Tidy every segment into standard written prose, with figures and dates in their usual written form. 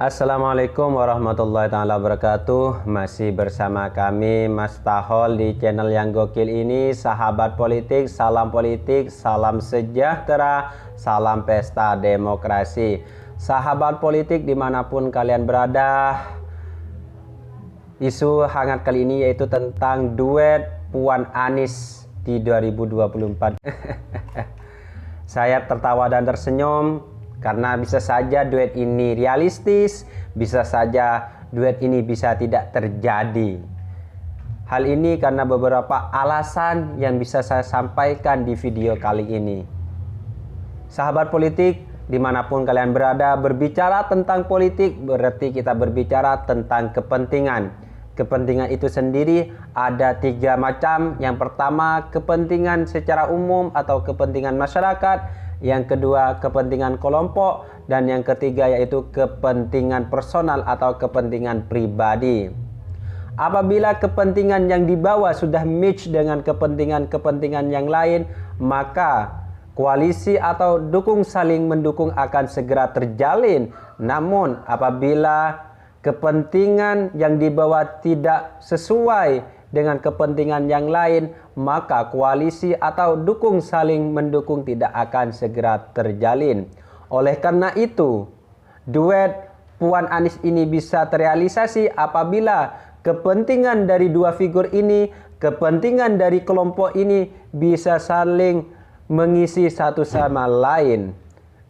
Assalamualaikum warahmatullahi taala wabarakatuh. Masih bersama kami Mas Tahol di channel yang gokil ini. Sahabat politik, salam sejahtera, salam pesta demokrasi. Sahabat politik dimanapun kalian berada, isu hangat kali ini yaitu tentang duet Puan Anies di 2024. Saya tertawa dan tersenyum karena bisa saja duet ini realistis, bisa saja duet ini bisa tidak terjadi. Hal ini karena beberapa alasan yang bisa saya sampaikan di video kali ini. Sahabat politik, dimanapun kalian berada, berbicara tentang politik berarti kita berbicara tentang kepentingan. Kepentingan itu sendiri ada 3 macam. Yang pertama, kepentingan secara umum atau kepentingan masyarakat. Yang kedua, kepentingan kelompok. Dan yang ketiga yaitu kepentingan personal atau kepentingan pribadi. Apabila kepentingan yang dibawa sudah match dengan kepentingan-kepentingan yang lain, maka koalisi atau saling mendukung akan segera terjalin. Namun apabila kepentingan yang dibawa tidak sesuai dengan kepentingan yang lain, maka koalisi atau saling mendukung tidak akan segera terjalin. Oleh karena itu, duet Puan Anies ini bisa terrealisasi apabila kepentingan dari dua figur ini, kepentingan dari kelompok ini bisa saling mengisi satu sama lain.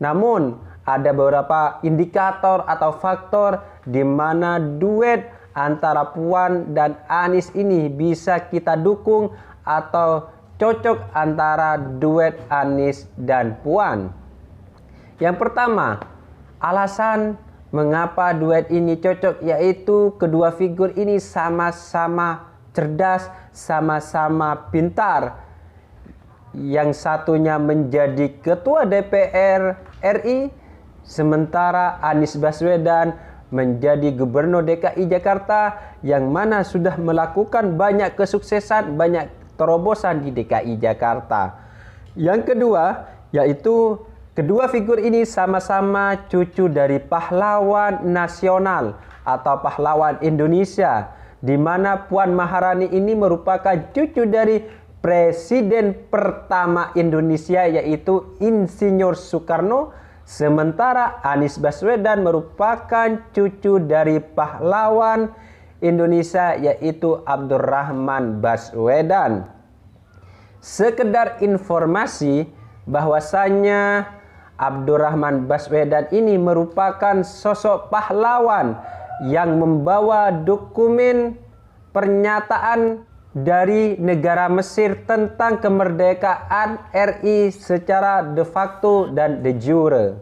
Namun, ada beberapa indikator atau faktor di mana duet antara Puan dan Anies ini bisa kita dukung atau cocok antara duet Anies dan Puan. Yang pertama, alasan mengapa duet ini cocok yaitu kedua figur ini sama-sama cerdas, sama-sama pintar. Yang satunya menjadi ketua DPR RI, sementara Anies Baswedan menjadi gubernur DKI Jakarta yang mana sudah melakukan banyak kesuksesan, banyak terobosan di DKI Jakarta. Yang kedua, yaitu kedua figur ini sama-sama cucu dari pahlawan nasional atau pahlawan Indonesia, di mana Puan Maharani ini merupakan cucu dari Presiden pertama Indonesia yaitu Insinyur Soekarno. Sementara Anies Baswedan merupakan cucu dari pahlawan Indonesia yaitu Abdurrahman Baswedan. Sekedar informasi bahwasanya Abdurrahman Baswedan ini merupakan sosok pahlawan yang membawa dokumen pernyataan dari negara Mesir tentang kemerdekaan RI secara de facto dan de jure.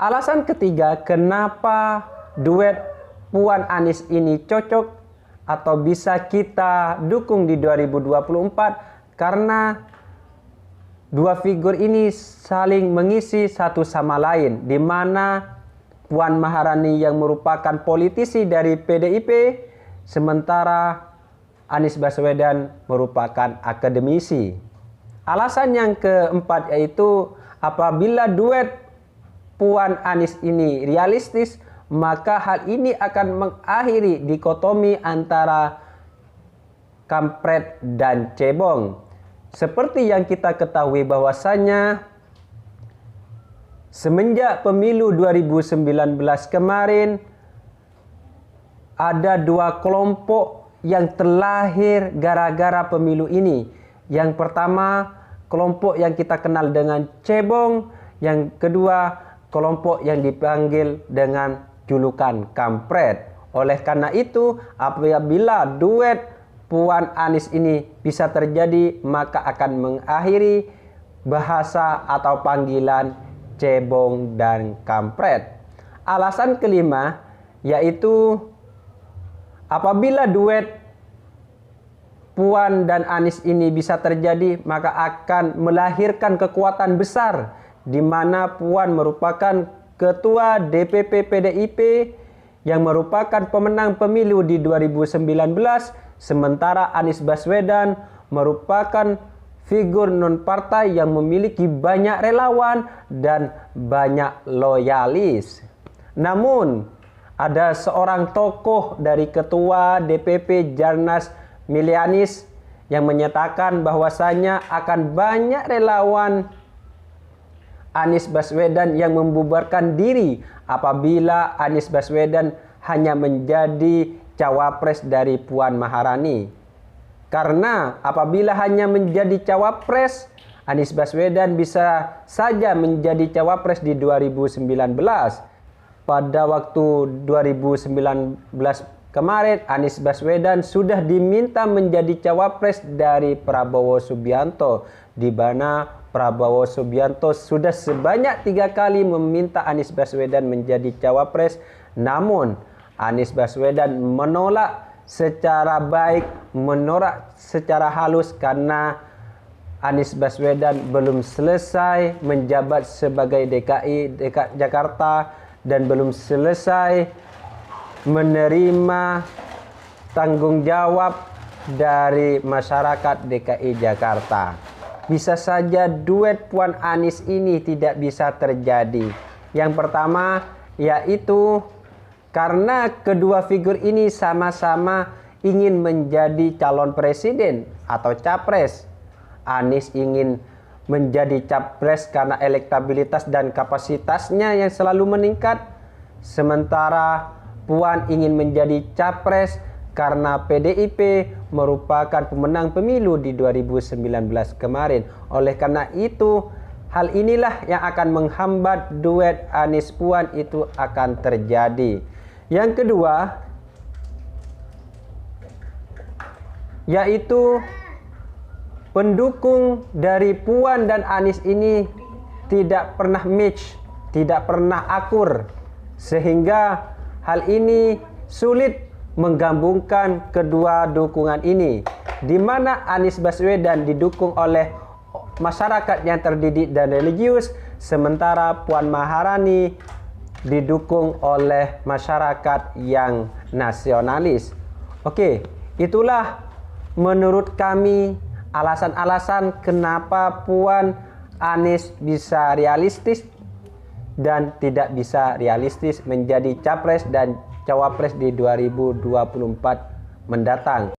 Alasan ketiga kenapa duet Puan Anies ini cocok atau bisa kita dukung di 2024 karena dua figur ini saling mengisi satu sama lain, di mana Puan Maharani yang merupakan politisi dari PDIP, sementara Anies Baswedan merupakan akademisi. Alasan yang keempat yaitu apabila duet Puan Anies ini realistis, maka hal ini akan mengakhiri dikotomi antara kampret dan cebong. Seperti yang kita ketahui bahwasanya semenjak pemilu 2019 kemarin ada dua kelompok yang terlahir gara-gara pemilu ini. Yang pertama, kelompok yang kita kenal dengan cebong. Yang kedua, kelompok yang dipanggil dengan julukan kampret. Oleh karena itu, apabila duet Puan Anies ini bisa terjadi, maka akan mengakhiri bahasa atau panggilan cebong dan kampret. Alasan kelima, yaitu apabila duet Puan dan Anies ini bisa terjadi, maka akan melahirkan kekuatan besar, di mana Puan merupakan ketua DPP PDIP yang merupakan pemenang pemilu di 2019, sementara Anies Baswedan merupakan figur non-partai yang memiliki banyak relawan dan banyak loyalis. Namun, ada seorang tokoh dari Ketua DPP Jarnas Milianis yang menyatakan bahwasanya akan banyak relawan Anies Baswedan yang membubarkan diri apabila Anies Baswedan hanya menjadi cawapres dari Puan Maharani. Karena apabila hanya menjadi cawapres, Anies Baswedan bisa saja menjadi cawapres di 2019. Pada waktu 2019 kemarin, Anies Baswedan sudah diminta menjadi cawapres dari Prabowo Subianto, di mana Prabowo Subianto sudah sebanyak 3 kali meminta Anies Baswedan menjadi cawapres, namun Anies Baswedan menolak secara baik, menolak secara halus karena Anies Baswedan belum selesai menjabat sebagai DKI Jakarta dan belum selesai menerima tanggung jawab dari masyarakat DKI Jakarta. Bisa saja duet Puan Anies ini tidak bisa terjadi. Yang pertama yaitu karena kedua figur ini sama-sama ingin menjadi calon presiden atau capres. Anies ingin menjadi capres karena elektabilitas dan kapasitasnya yang selalu meningkat. Sementara Puan ingin menjadi capres karena PDIP merupakan pemenang pemilu di 2019 kemarin. Oleh karena itu, hal inilah yang akan menghambat duet Anies Puan itu akan terjadi. Yang kedua, yaitu pendukung dari Puan dan Anies ini tidak pernah match, tidak pernah akur, sehingga hal ini sulit menggabungkan kedua dukungan ini, di mana Anies Baswedan didukung oleh masyarakat yang terdidik dan religius, sementara Puan Maharani didukung oleh masyarakat yang nasionalis. Oke, itulah menurut kami alasan-alasan kenapa Puan Anies bisa realistis dan tidak bisa realistis menjadi capres dan cawapres di 2024 mendatang.